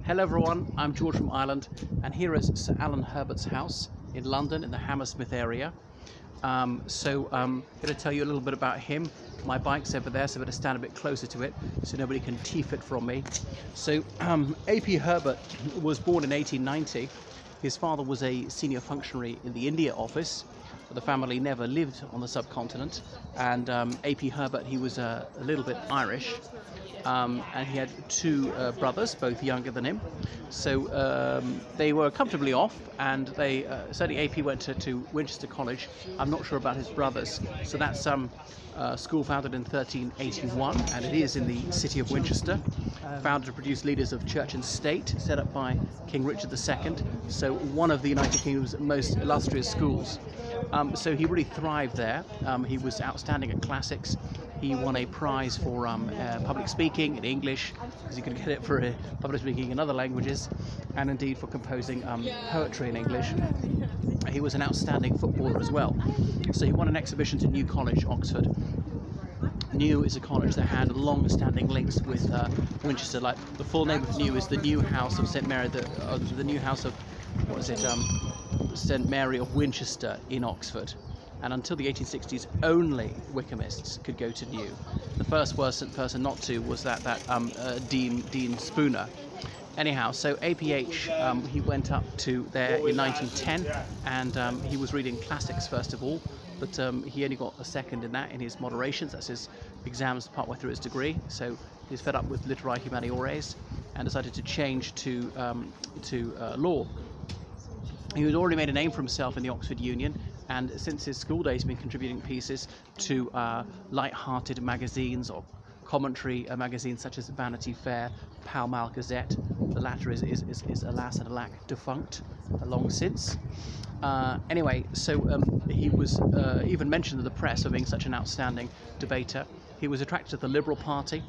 Hello everyone, I'm George from Ireland, and here is Sir A P Herbert's house in London in the Hammersmith area. I'm going to tell you a little bit about him. My bike's over there, so I better stand a bit closer to it so nobody can teeth it from me. So A P Herbert was born in 1890. His father was a senior functionary in the India office. The family never lived on the subcontinent, and A P Herbert, he was a little bit Irish. And he had two brothers, both younger than him. So they were comfortably off, and they certainly AP went to Winchester College. I'm not sure about his brothers. So that's school founded in 1381, and it is in the city of Winchester. Founded to produce leaders of church and state, set up by King Richard II. So one of the United Kingdom's most illustrious schools. So he really thrived there. He was outstanding at classics. He won a prize for public speaking in English, because you could get it for public speaking in other languages, and indeed for composing poetry in English. He was an outstanding footballer as well. So he won an exhibition to New College, Oxford. New is a college that had long-standing links with Winchester. Like the full name of New is the New House of St Mary, the New House of what is it? St Mary of Winchester in Oxford. And until the 1860s, only Wykehamists could go to New. The first person not to was that Dean Spooner. Anyhow, so APH, he went up to there in 1910, and he was reading classics first of all, but he only got a second in that in his moderations. That's his exams partway through his degree. So he's fed up with literae humaniores and decided to change to law. He had already made a name for himself in the Oxford Union, and since his school days, he's been contributing pieces to light-hearted magazines or commentary magazines such as Vanity Fair, Pall Mall Gazette. The latter is alas and alack defunct long since. Anyway, so he was even mentioned in the press for being such an outstanding debater. He was attracted to the Liberal Party,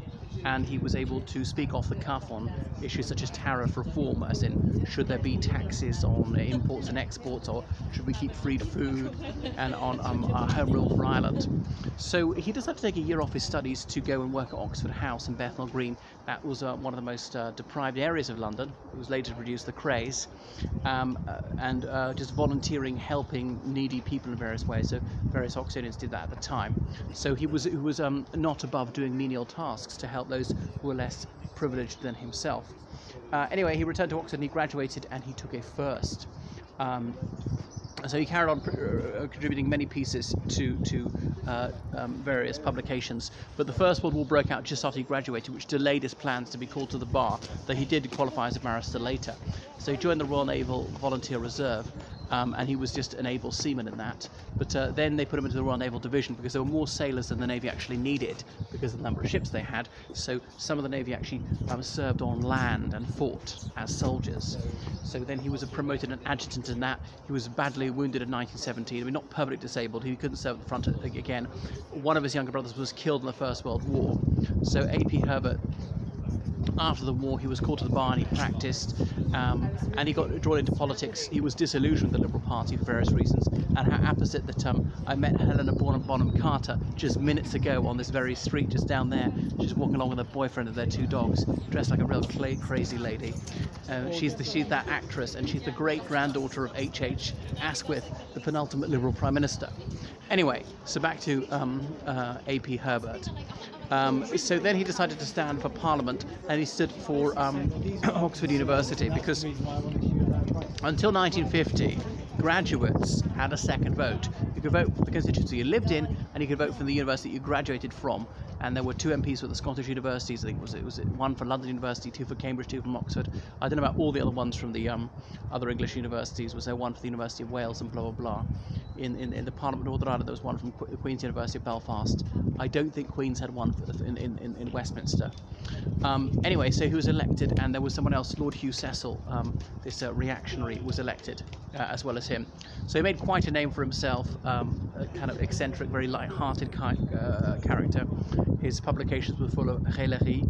and he was able to speak off the cuff on issues such as tariff reform, as in should there be taxes on imports and exports, or should we keep free food, and on home rule for Ireland. So he decided to take a year off his studies to go and work at Oxford House in Bethnal Green. That was one of the most deprived areas of London. It was later to produce the Craze, and just volunteering, helping needy people in various ways. So various Oxonians did that at the time. So he was not above doing menial tasks to help those who were less privileged than himself. Anyway, he returned to Oxford and he graduated, and he took a first. So he carried on contributing many pieces to various publications, but the First World War broke out just after he graduated, which delayed his plans to be called to the bar, though he did qualify as a barrister later. So he joined the Royal Naval Volunteer Reserve, and he was just an able seaman in that. But then they put him into the Royal Naval Division because there were more sailors than the Navy actually needed because of the number of ships they had. So some of the Navy actually served on land and fought as soldiers. So then he was promoted an adjutant in that. He was badly wounded in 1917. I mean, not permanently disabled. He couldn't serve at the front again. One of his younger brothers was killed in the First World War. So A.P. Herbert, after the war, he was called to the bar and he practiced, and he got drawn into politics. He was disillusioned with the Liberal Party for various reasons, and how opposite that I met Helena Bonham Carter just minutes ago on this very street just down there. She's walking along with her boyfriend and their two dogs, dressed like a real crazy lady. She's that actress, and she's the great-granddaughter of H.H. Asquith, the penultimate Liberal Prime Minister. Anyway, so back to A.P. Herbert. So then he decided to stand for Parliament, and he stood for Oxford University, because until 1950, graduates had a second vote. You could vote for the constituency you lived in, and you could vote for the university you graduated from. And there were two MPs for the Scottish universities. I think it was one for London University, two for Cambridge, two from Oxford. I don't know about all the other ones from the other English universities. Was there one for the University of Wales and blah blah blah? In the Parliament of Northern Ireland, there was one from Queen's University of Belfast. I don't think Queen's had one in Westminster. Anyway, so he was elected, and there was someone else, Lord Hugh Cecil, this reactionary, was elected as well as him. So he made quite a name for himself, a kind of eccentric, very light-hearted character. His publications were full of raillery,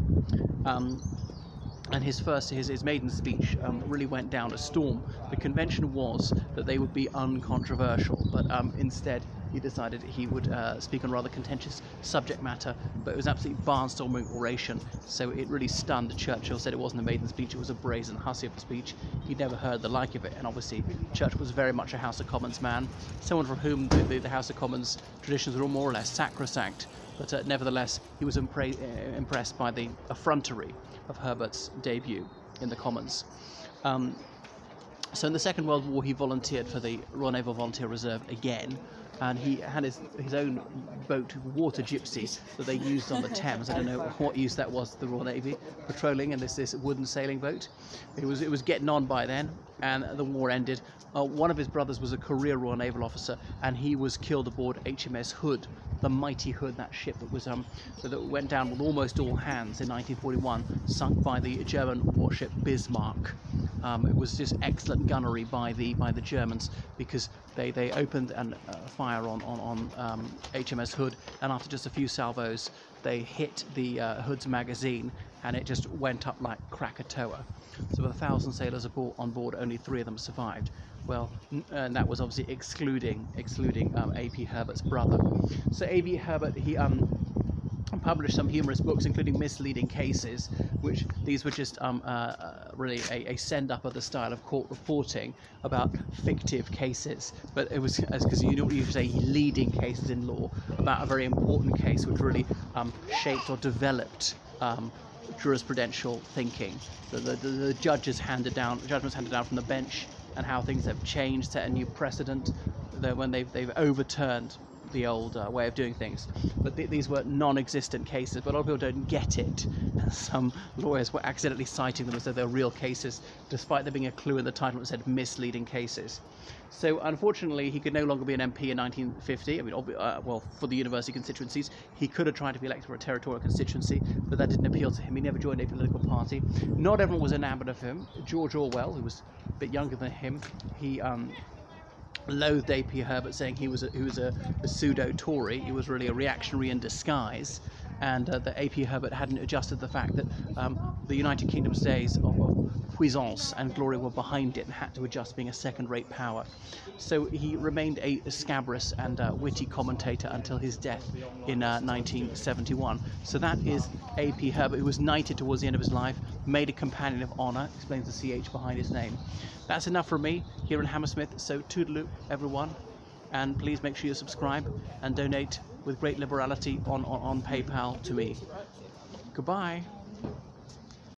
and his maiden speech really went down a storm. The convention was that they would be uncontroversial, but instead he decided he would speak on rather contentious subject matter, but it was absolutely barnstorming oration, so it really stunned. Churchill said it wasn't a maiden speech, it was a brazen hussy of a speech. He'd never heard the like of it, and obviously Churchill was very much a House of Commons man, someone from whom the House of Commons traditions were all more or less sacrosanct, but nevertheless he was impressed by the effrontery of Herbert's debut in the Commons. So in the Second World War he volunteered for the Royal Naval Volunteer Reserve again, and he had his own boat, Water Gypsy, that they used on the Thames. I don't know what use that was to the Royal Navy, patrolling in this wooden sailing boat. It was getting on by then, and the war ended. One of his brothers was a career Royal Naval officer, and he was killed aboard HMS Hood, the mighty Hood, that ship that was that went down with almost all hands in 1941, sunk by the German warship Bismarck. It was just excellent gunnery by the Germans, because they opened and fire on HMS Hood, and after just a few salvos they hit the Hood's magazine, and it just went up like Krakatoa. So with 1,000 sailors on board, only 3 of them survived. Well, and that was obviously excluding A P Herbert's brother. So A P Herbert, he published some humorous books, including Misleading Cases, which these were just really a send-up of the style of court reporting about fictive cases, but it was, because you don't usually say leading cases in law, about a very important case which really shaped or developed jurisprudential thinking. The judgments handed down from the bench, and how things have changed, set a new precedent when they've overturned the old way of doing things. But these were non-existent cases, but a lot of people don't get it. Some lawyers were accidentally citing them as though they're real cases, despite there being a clue in the title that said misleading cases. So unfortunately he could no longer be an MP in 1950. I mean, well, for the university constituencies he could have tried to be elected for a territorial constituency, but that didn't appeal to him. He never joined a political party. Not everyone was enamoured of him. George Orwell, who was a bit younger than him, he loathed A P Herbert, saying he was a pseudo-Tory. He was really a reactionary in disguise, and that A P Herbert hadn't adjusted the fact that the United Kingdom's days of puissance and glory were behind it, and had to adjust being a second-rate power. So he remained a scabrous and witty commentator until his death in 1971. So that is A P Herbert, who was knighted towards the end of his life, made a Companion of Honour, explains the CH behind his name. That's enough from me here in Hammersmith, so toodaloo everyone, and please make sure you subscribe and donate with great liberality on PayPal to me. Goodbye.